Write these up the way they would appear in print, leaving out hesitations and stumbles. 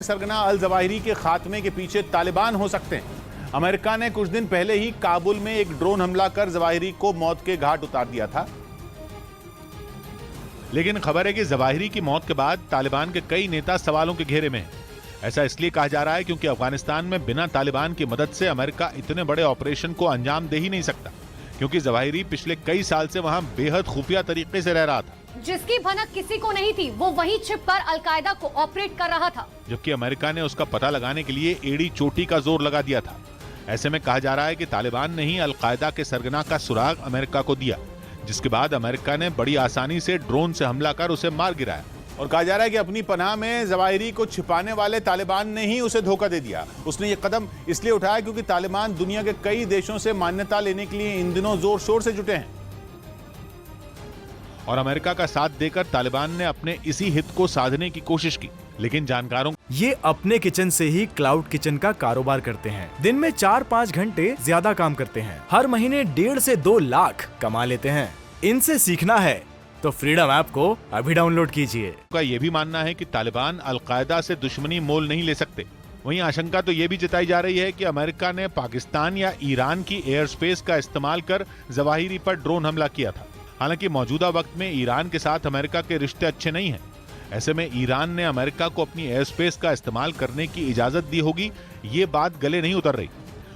सरगना al Zawahiri के खात्मे के पीछे तालिबान हो सकते हैं। अमेरिका ने कुछ दिन पहले ही काबुल में एक ड्रोन हमला कर जवाहिरी को मौत के घाट उतार दिया था। लेकिन खबर है कि जवाहिरी की मौत के बाद तालिबान के कई नेता सवालों के घेरे में हैं। ऐसा इसलिए कहा जा रहा है क्योंकि अफगानिस्तान में बिना तालिबान की मदद से अमेरिका इतने बड़े ऑपरेशन को अंजाम दे ही नहीं सकता, क्योंकि जवाहिरी पिछले कई साल से वहां बेहद खुफिया तरीके से रह रहा था, जिसकी भनक किसी को नहीं थी। वो वहीं छिपकर अलकायदा को ऑपरेट कर रहा था, जबकि अमेरिका ने उसका पता लगाने के लिए एड़ी चोटी का जोर लगा दिया था। ऐसे में कहा जा रहा है कि तालिबान ने ही अलकायदा के सरगना का सुराग अमेरिका को दिया, जिसके बाद अमेरिका ने बड़ी आसानी से ड्रोन से हमला कर उसे मार गिराया। और कहा जा रहा है कि अपनी पनाह में जवाहिरी को छिपाने वाले तालिबान ने ही उसे धोखा दे दिया। उसने ये कदम इसलिए उठाया क्योंकि तालिबान दुनिया के कई देशों से मान्यता लेने के लिए इन दिनों जोर शोर से जुटे हैं और अमेरिका का साथ देकर तालिबान ने अपने इसी हित को साधने की कोशिश की। लेकिन जानकारों ये अपने किचन से ही क्लाउड किचन का कारोबार करते हैं। दिन में 4-5 घंटे ज्यादा काम करते हैं। हर महीने 1.5 से 2 लाख कमा लेते हैं। इनसे सीखना है तो फ्रीडम ऐप को अभी डाउनलोड कीजिए। का ये भी मानना है कि तालिबान अलकायदा से दुश्मनी मोल नहीं ले सकते। वहीं आशंका तो ये भी जताई जा रही है कि अमेरिका ने पाकिस्तान या ईरान की एयर स्पेस का इस्तेमाल कर जवाहिरी पर ड्रोन हमला किया था। हालांकि मौजूदा वक्त में ईरान के साथ अमेरिका के रिश्ते अच्छे नहीं हैं। ऐसे में ईरान ने अमेरिका को अपनी एयर स्पेस का इस्तेमाल करने की इजाजत दी होगी, ये बात गले नहीं उतर रही।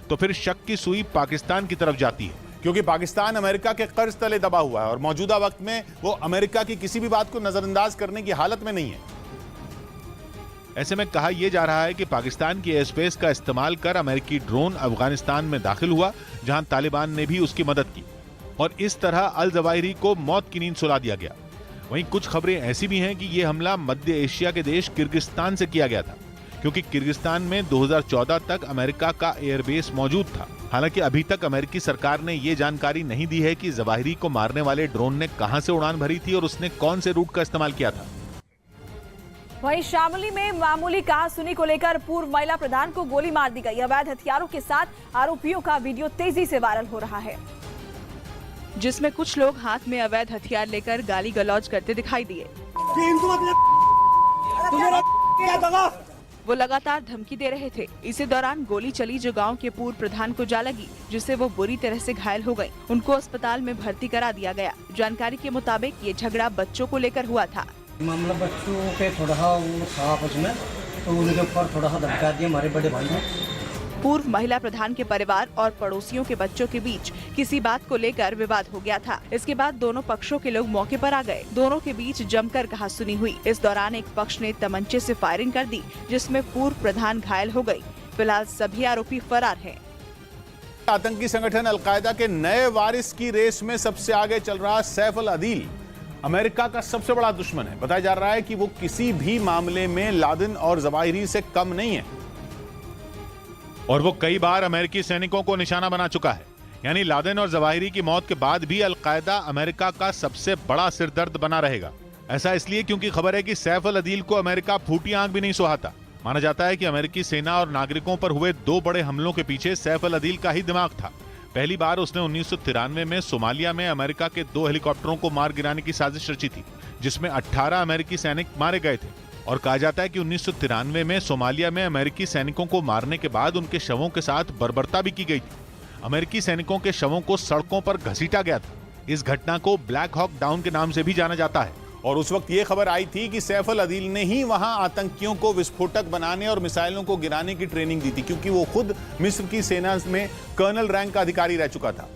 तो फिर शक की सुई पाकिस्तान की तरफ जाती है, क्योंकि पाकिस्तान अमेरिका के कर्ज तले दबा हुआ है और मौजूदा वक्त में वो अमेरिका की किसी भी बात को नजरअंदाज करने की हालत में नहीं है। ऐसे में कहा यह जा रहा है कि पाकिस्तान की एयर स्पेस का इस्तेमाल कर अमेरिकी ड्रोन अफगानिस्तान में दाखिल हुआ, जहां तालिबान ने भी उसकी मदद की और इस तरह अल जवाहिरी को मौत की नींद सुला दिया गया। वहीं कुछ खबरें ऐसी भी हैं कि यह हमला मध्य एशिया के देश किर्गिस्तान से किया गया था, क्योंकि किर्गिस्तान में 2014 तक अमेरिका का एयरबेस मौजूद था। हालांकि अभी तक अमेरिकी सरकार ने यह जानकारी नहीं दी है कि जवाहिरी को मारने वाले ड्रोन ने कहां से उड़ान भरी थी और उसने कौन से रूट का इस्तेमाल किया था। वहीं शामली में मामूली कहासुनी को लेकर पूर्व महिला प्रधान को गोली मार दी गई। अवैध हथियारों के साथ आरोपियों का वीडियो तेजी से वायरल हो रहा है, जिसमें कुछ लोग हाथ में अवैध हथियार लेकर गाली गलौज करते दिखाई दिए। वो लगातार धमकी दे रहे थे। इसी दौरान गोली चली जो गांव के पूर्व प्रधान को जा लगी, जिससे वो बुरी तरह से घायल हो गयी। उनको अस्पताल में भर्ती करा दिया गया। जानकारी के मुताबिक ये झगड़ा बच्चों को लेकर हुआ था। मामला बच्चों के थोड़ा वो था आपस में, तो उनके ऊपर थोड़ा सा धमका दिया हमारे बड़े भाई ने। पूर्व महिला प्रधान के परिवार और पड़ोसियों के बच्चों के बीच किसी बात को लेकर विवाद हो गया था। इसके बाद दोनों पक्षों के लोग मौके पर आ गए। दोनों के बीच जमकर कहासुनी हुई। इस दौरान एक पक्ष ने तमंचे से फायरिंग कर दी, जिसमें पूर्व प्रधान घायल हो गई। फिलहाल सभी आरोपी फरार हैं। आतंकी संगठन अलकायदा के नए वारिस की रेस में सबसे आगे चल रहा सैफ अल अदील अमेरिका का सबसे बड़ा दुश्मन है। बताया जा रहा है कि वो किसी भी मामले में लादेन और जवाहिरी से कम नहीं है और वो कई बार अमेरिकी सैनिकों को निशाना बना चुका है। यानी लादेन और जवाहिरी की मौत के बाद भी अलकायदा अमेरिका का सबसे बड़ा सिरदर्द बना रहेगा। ऐसा इसलिए क्योंकि खबर है कि सैफ अल अदील को अमेरिका फूटी आंख भी नहीं सुहाता। माना जाता है कि अमेरिकी सेना और नागरिकों पर हुए 2 बड़े हमलों के पीछे सैफ अल अदील का ही दिमाग था। पहली बार उसने 1993 में सोमालिया में अमेरिका के 2 हेलीकॉप्टरों को मार गिराने की साजिश रची थी, जिसमें 18 अमेरिकी सैनिक मारे गए थे। और कहा जाता है कि 1993 में सोमालिया में अमेरिकी सैनिकों को मारने के बाद उनके शवों के साथ बर्बरता भी की गई थी। अमेरिकी सैनिकों के शवों को सड़कों पर घसीटा गया था। इस घटना को ब्लैक हॉक डाउन के नाम से भी जाना जाता है। और उस वक्त ये खबर आई थी कि सैफ अल अदील ने ही वहां आतंकियों को विस्फोटक बनाने और मिसाइलों को गिराने की ट्रेनिंग दी थी, क्योंकि वो खुद मिस्र की सेना में कर्नल रैंक का अधिकारी रह चुका था।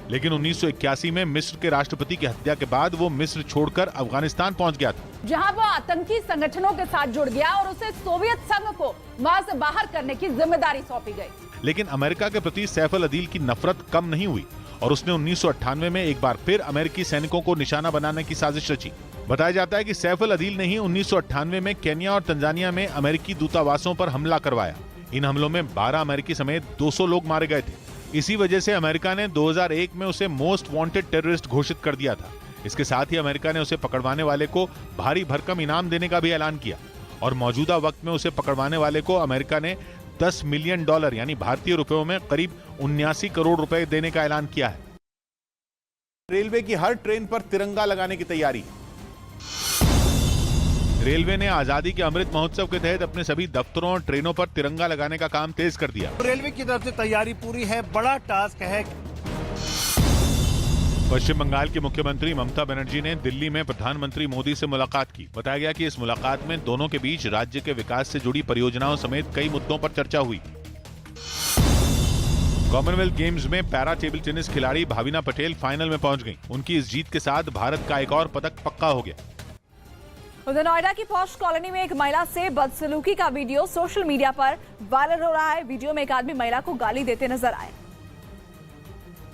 लेकिन 1981 में मिस्र के राष्ट्रपति की हत्या के बाद वो मिस्र छोड़कर अफगानिस्तान पहुंच गया था, जहां वो आतंकी संगठनों के साथ जुड़ गया और उसे सोवियत संघ को वहां से बाहर करने की जिम्मेदारी सौंपी गई। लेकिन अमेरिका के प्रति सैफ अल अदील की नफरत कम नहीं हुई और उसने 1998 में एक बार फिर अमेरिकी सैनिकों को निशाना बनाने की साजिश रची। बताया जाता है कि सैफ अल अदील ने ही 1998 में केन्या और तंजानिया में अमेरिकी दूतावासों पर हमला करवाया। इन हमलों में 12 अमेरिकी समेत 200 लोग मारे गए थे। इसी वजह से अमेरिका ने 2001 में उसे मोस्ट वांटेड टेररिस्ट घोषित कर दिया था। इसके साथ ही अमेरिका ने उसे पकड़वाने वाले को भारी भरकम इनाम देने का भी ऐलान किया और मौजूदा वक्त में उसे पकड़वाने वाले को अमेरिका ने $10 मिलियन यानी भारतीय रुपयों में करीब 79 करोड़ रुपए देने का ऐलान किया है। रेलवे की हर ट्रेन पर तिरंगा लगाने की तैयारी। रेलवे ने आजादी के अमृत महोत्सव के तहत अपने सभी दफ्तरों और ट्रेनों पर तिरंगा लगाने का काम तेज कर दिया। रेलवे की तरफ से तैयारी पूरी है, बड़ा टास्क है। पश्चिम बंगाल की मुख्यमंत्री ममता बनर्जी ने दिल्ली में प्रधानमंत्री मोदी से मुलाकात की। बताया गया कि इस मुलाकात में दोनों के बीच राज्य के विकास से जुड़ी परियोजनाओं समेत कई मुद्दों पर चर्चा हुई। कॉमनवेल्थ गेम्स में पैरा टेबल टेनिस खिलाड़ी भाविना पटेल फाइनल में पहुंच गईं। उनकी इस जीत के साथ भारत का एक और पदक पक्का हो गया। उधर नोएडा की पॉश कॉलोनी में एक महिला से बदसलूकी का वीडियो सोशल मीडिया पर वायरल हो रहा है। वीडियो में एक आदमी महिला को गाली देते नजर आए।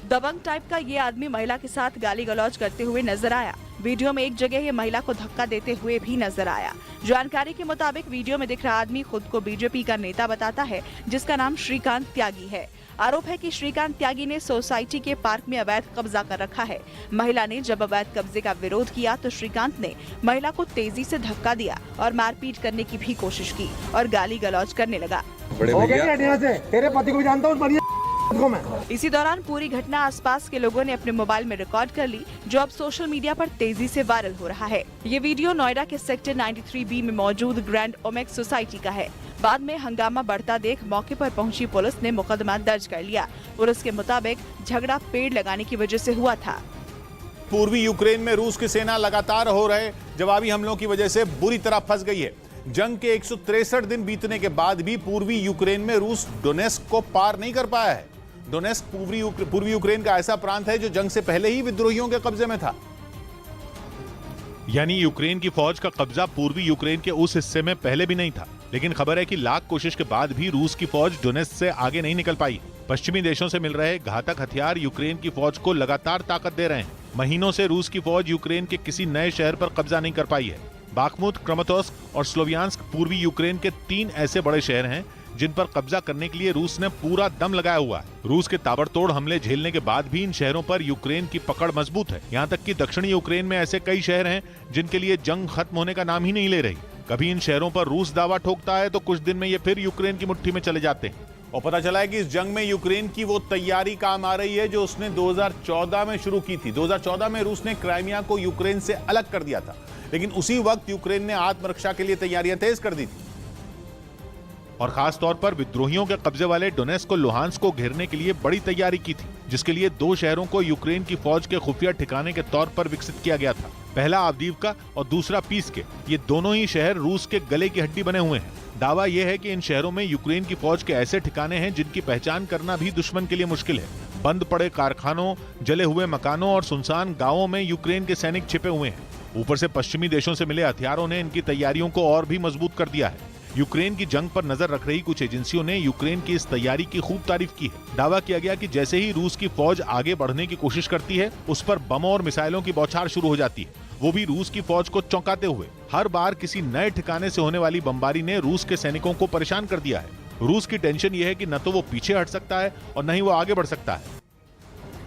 दबंग टाइप का ये आदमी महिला के साथ गाली गलौज करते हुए नजर आया। वीडियो में एक जगह ये महिला को धक्का देते हुए भी नजर आया। जानकारी के मुताबिक वीडियो में दिख रहा आदमी खुद को बीजेपी का नेता बताता है, जिसका नाम श्रीकांत त्यागी है। आरोप है कि श्रीकांत त्यागी ने सोसाइटी के पार्क में अवैध कब्जा कर रखा है। महिला ने जब अवैध कब्जे का विरोध किया तो श्रीकांत ने महिला को तेजी से धक्का दिया और मारपीट करने की भी कोशिश की और गाली गलौज करने लगा। तेरे पति को भी जानता हूँ। इसी दौरान पूरी घटना आसपास के लोगों ने अपने मोबाइल में रिकॉर्ड कर ली, जो अब सोशल मीडिया पर तेजी से वायरल हो रहा है। ये वीडियो नोएडा के सेक्टर 93B में मौजूद ग्रैंड ओमेक्स सोसाइटी का है। बाद में हंगामा बढ़ता देख मौके पर पहुंची पुलिस ने मुकदमा दर्ज कर लिया। पुलिस के मुताबिक झगड़ा पेड़ लगाने की वजह से हुआ था। पूर्वी यूक्रेन में रूस की सेना लगातार हो रहे जवाबी हमलों की वजह से बुरी तरह फंस गई है। जंग के 163 दिन बीतने के बाद भी पूर्वी यूक्रेन में रूस डोनेस्क को पार नहीं कर पाया है। डोनेस्क पूर्वी यूक्रेन का ऐसा प्रांत है जो जंग से पहले ही विद्रोहियों के कब्जे में था। यानी यूक्रेन की फौज का कब्जा पूर्वी यूक्रेन के उस हिस्से में पहले भी नहीं था। लेकिन खबर है कि लाख कोशिश के बाद भी रूस की फौज डोनेस्क से आगे नहीं निकल पाई। पश्चिमी देशों से मिल रहे घातक हथियार यूक्रेन की फौज को लगातार ताकत दे रहे हैं। महीनों से रूस की फौज यूक्रेन के किसी नए शहर पर कब्जा नहीं कर पाई है। बाखमुत, क्रमाटोर्स्क और स्लोवियांस्क पूर्वी यूक्रेन के 3 ऐसे बड़े शहर हैं जिन पर कब्जा करने के लिए रूस ने पूरा दम लगाया हुआ है। रूस के ताबड़तोड़ हमले झेलने के बाद भी इन शहरों पर यूक्रेन की पकड़ मजबूत है। यहाँ तक कि दक्षिणी यूक्रेन में ऐसे कई शहर हैं जिनके लिए जंग खत्म होने का नाम ही नहीं ले रही। कभी इन शहरों पर रूस दावा ठोकता है तो कुछ दिन में ये फिर यूक्रेन की मुट्ठी में चले जाते हैं। और पता चला है कि इस जंग में यूक्रेन की वो तैयारी काम आ रही है जो उसने 2014 में शुरू की थी। 2014 में रूस ने क्राइमिया को यूक्रेन से अलग कर दिया था, लेकिन उसी वक्त यूक्रेन ने आत्मरक्षा के लिए तैयारियां तेज कर दी थी और खास तौर पर विद्रोहियों के कब्जे वाले डोनेस्क और लुहांस्क को घेरने के लिए बड़ी तैयारी की थी, जिसके लिए 2 शहरों को यूक्रेन की फौज के खुफिया ठिकाने के तौर पर विकसित किया गया था। पहला आवदीवका और दूसरा पीस्के। ये दोनों ही शहर रूस के गले की हड्डी बने हुए हैं। दावा यह है कि इन शहरों में यूक्रेन की फौज के ऐसे ठिकाने हैं जिनकी पहचान करना भी दुश्मन के लिए मुश्किल है। बंद पड़े कारखानों, जले हुए मकानों और सुनसान गाँवों में यूक्रेन के सैनिक छिपे हुए हैं। ऊपर से पश्चिमी देशों से मिले हथियारों ने इनकी तैयारियों को और भी मजबूत कर दिया है। यूक्रेन की जंग पर नजर रख रही कुछ एजेंसियों ने यूक्रेन की इस तैयारी की खूब तारीफ की है। दावा किया गया कि जैसे ही रूस की फौज आगे बढ़ने की कोशिश करती है, उस पर बमों और मिसाइलों की बौछार शुरू हो जाती है, वो भी रूस की फौज को चौंकाते हुए। हर बार किसी नए ठिकाने से होने वाली बमबारी ने रूस के सैनिकों को परेशान कर दिया है। रूस की टेंशन ये है कि न तो वो पीछे हट सकता है और न ही वो आगे बढ़ सकता है।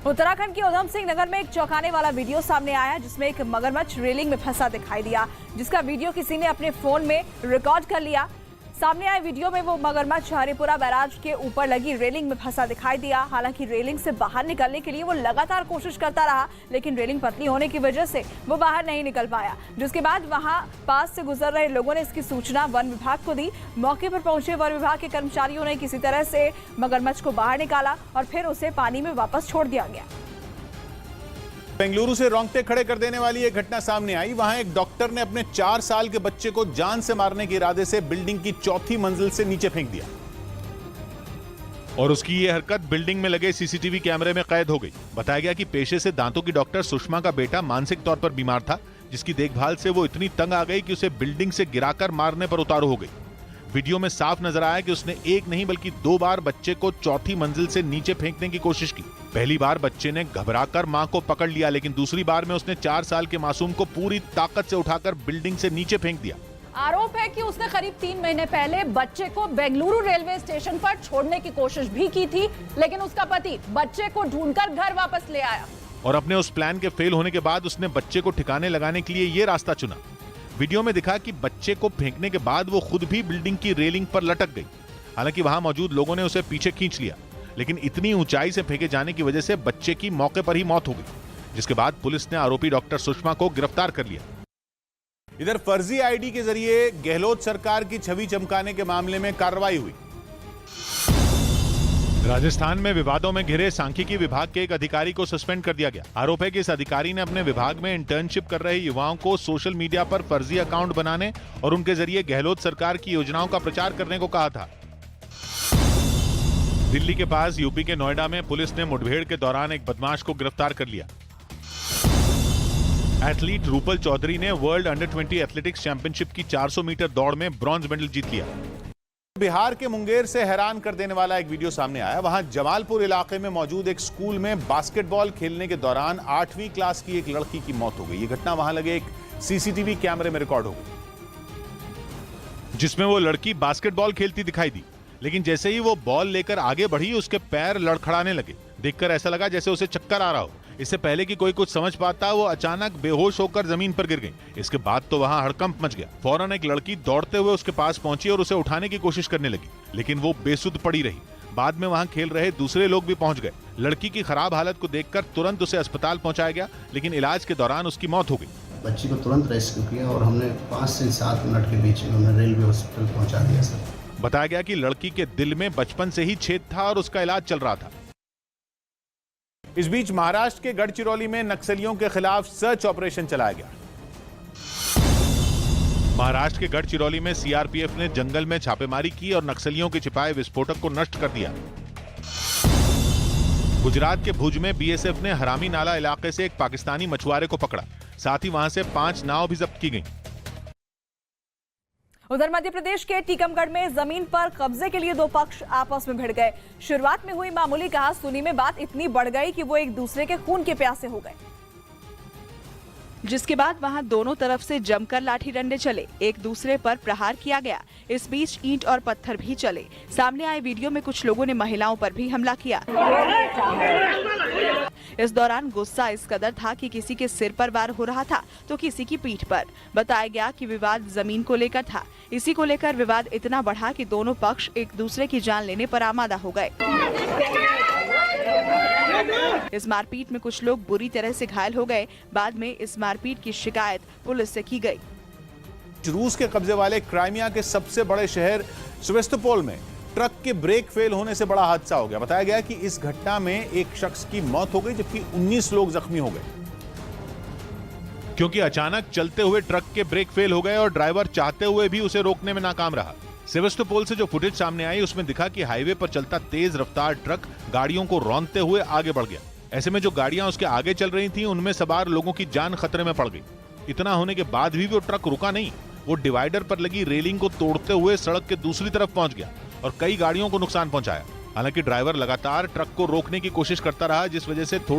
उत्तराखंड के उधम सिंह नगर में एक चौंकाने वाला वीडियो सामने आया, जिसमें एक मगरमच्छ रेलिंग में फंसा दिखाई दिया, जिसका वीडियो किसी ने अपने फोन में रिकॉर्ड कर लिया। सामने आए वीडियो में वो मगरमच्छ हरिपुरा बैराज के ऊपर लगी रेलिंग में फंसा दिखाई दिया। हालांकि रेलिंग से बाहर निकलने के लिए वो लगातार कोशिश करता रहा, लेकिन रेलिंग पतली होने की वजह से वो बाहर नहीं निकल पाया। जिसके बाद वहां पास से गुजर रहे लोगों ने इसकी सूचना वन विभाग को दी। मौके पर पहुंचे वन विभाग के कर्मचारियों ने किसी तरह से मगरमच्छ को बाहर निकाला और फिर उसे पानी में वापस छोड़ दिया गया। बेंगलुरु से रोंगटे खड़े कर देने वाली एक घटना सामने आई। वहां एक डॉक्टर ने अपने 4 साल के बच्चे को जान से मारने के इरादे से बिल्डिंग की 4थी मंजिल से नीचे फेंक दिया और उसकी यह हरकत बिल्डिंग में लगे सीसीटीवी कैमरे में कैद हो गई। बताया गया कि पेशे से दांतों की डॉक्टर सुषमा का बेटा मानसिक तौर पर बीमार था, जिसकी देखभाल से वो इतनी तंग आ गई कि उसे बिल्डिंग से गिराकर मारने पर उतारू हो गई। वीडियो में साफ नजर आया कि उसने एक नहीं बल्कि 2 बार बच्चे को 4थी मंजिल से नीचे फेंकने की कोशिश की। पहली बार बच्चे ने घबराकर मां को पकड़ लिया, लेकिन दूसरी बार में उसने 4 साल के मासूम को पूरी ताकत से उठाकर बिल्डिंग से नीचे फेंक दिया। आरोप है कि उसने करीब 3 महीने पहले बच्चे को बेंगलुरु रेलवे स्टेशन पर छोड़ने की कोशिश भी की थी, लेकिन उसका पति बच्चे को ढूंढकर घर वापस ले आया और अपने उस प्लान के फेल होने के बाद उसने बच्चे को ठिकाने लगाने के लिए ये रास्ता चुना। वीडियो में दिखा कि बच्चे को फेंकने के बाद वो खुद भी बिल्डिंग की रेलिंग पर लटक गई। हालांकि वहां मौजूद लोगों ने उसे पीछे खींच लिया, लेकिन इतनी ऊंचाई से फेंके जाने की वजह से बच्चे की मौके पर ही मौत हो गई, जिसके बाद पुलिस ने आरोपी डॉक्टर सुषमा को गिरफ्तार कर लिया। इधर फर्जी आईडी के जरिए गहलोत सरकार की छवि चमकाने के मामले में कार्रवाई हुई। राजस्थान में विवादों में घिरे सांख्यिकी विभाग के एक अधिकारी को सस्पेंड कर दिया गया। आरोप है कि इस अधिकारी ने अपने विभाग में इंटर्नशिप कर रहे युवाओं को सोशल मीडिया पर फर्जी अकाउंट बनाने और उनके जरिए गहलोत सरकार की योजनाओं का प्रचार करने को कहा था। दिल्ली के पास यूपी के नोएडा में पुलिस ने मुठभेड़ के दौरान एक बदमाश को गिरफ्तार कर लिया। एथलीट रूपल चौधरी ने वर्ल्ड अंडर 20 एथलेटिक्स चैंपियनशिप की 400 मीटर दौड़ में ब्रॉन्ज मेडल जीत लिया। बिहार के मुंगेर से हैरान कर देने वाला एक वीडियो सामने आया। वहां जमालपुर इलाके में मौजूद एक स्कूल में बास्केटबॉल खेलने के दौरान 8वीं क्लास की एक लड़की की मौत हो गई। यह घटना वहां लगे एक सीसीटीवी कैमरे में रिकॉर्ड हो गई, जिसमें वो लड़की बास्केटबॉल खेलती दिखाई दी, लेकिन जैसे ही वो बॉल लेकर आगे बढ़ी उसके पैर लड़खड़ाने लगे। देखकर ऐसा लगा जैसे उसे चक्कर आ रहा हो। इससे पहले कि कोई कुछ समझ पाता वो अचानक बेहोश होकर जमीन पर गिर गई। इसके बाद तो वहां हड़कंप मच गया। फौरन एक लड़की दौड़ते हुए उसके पास पहुंची और उसे उठाने की कोशिश करने लगी, लेकिन वो बेसुध पड़ी रही। बाद में वहां खेल रहे दूसरे लोग भी पहुंच गए। लड़की की खराब हालत को देखकर तुरंत उसे अस्पताल पहुंचाया गया, लेकिन इलाज के दौरान उसकी मौत हो गई। बच्ची को तुरंत रेस्क्यू किया और हमने 5 से 7 मिनट के बीच में उन्हें रेलवे हॉस्पिटल पहुंचा दिया। सर, बताया गया कि लड़की के दिल में बचपन से ही छेद था और उसका इलाज चल रहा था। इस बीच महाराष्ट्र के गढ़चिरौली में नक्सलियों के खिलाफ सर्च ऑपरेशन चलाया गया। महाराष्ट्र के गढ़चिरौली में सीआरपीएफ ने जंगल में छापेमारी की और नक्सलियों के छिपाए विस्फोटक को नष्ट कर दिया। गुजरात के भुज में बीएसएफ ने हरामी नाला इलाके से एक पाकिस्तानी मछुआरे को पकड़ा। साथ ही वहां से 5 नाव भी जब्त की गई। उधर मध्य प्रदेश के टीकमगढ़ में जमीन पर कब्जे के लिए 2 पक्ष आपस में भिड़ गए। शुरुआत में हुई मामूली कहा-सुनी में बात इतनी बढ़ गई कि वो एक दूसरे के खून के प्यासे हो गए, जिसके बाद वहां दोनों तरफ से जमकर लाठी डंडे चले, एक दूसरे पर प्रहार किया गया। इस बीच ईंट और पत्थर भी चले। सामने आए वीडियो में कुछ लोगों ने महिलाओं पर भी हमला किया। इस दौरान गुस्सा इस कदर था कि किसी के सिर पर वार हो रहा था तो किसी की पीठ पर। बताया गया कि विवाद जमीन को लेकर था। इसी को लेकर विवाद इतना बढ़ा कि दोनों पक्ष एक दूसरे की जान लेने पर आमादा हो गए। इस मारपीट में कुछ लोग बुरी तरह से घायल हो गए। बाद में इस मारपीट की शिकायत पुलिस से की गई। रूस के कब्जे वाले क्राइमिया के सबसे बड़े शहर सेवास्तोपोल में ट्रक के ब्रेक फेल होने से बड़ा हादसा हो गया। बताया गया कि इस घटना में एक शख्स की मौत हो गई जबकि 19 लोग जख्मी हो गए, क्योंकि अचानक चलते हुए ट्रक के ब्रेक फेल हो गए और ड्राइवर चाहते हुए भी उसे रोकने में नाकाम रहा। सेवास्तोपोल से जो फुटेज सामने आई उसमें दिखा कि हाईवे पर चलता तेज रफ्तार ट्रक गाड़ियों को रौंदते हुए आगे बढ़ गया। ऐसे में जो गाड़ियां उसके आगे चल रही थीं उनमें सवार लोगों की जान खतरे में पड़ गई। इतना होने के बाद भी वो ट्रक रुका नहीं। वो डिवाइडर पर लगी रेलिंग को तोड़ते हुए सड़क के दूसरी तरफ पहुंच गया और कई गाड़ियों को नुकसान पहुंचाया। हालांकि ड्राइवर लगातार ट्रक को रोकने की कोशिश करता रहा, जिस वजह से थोड़ी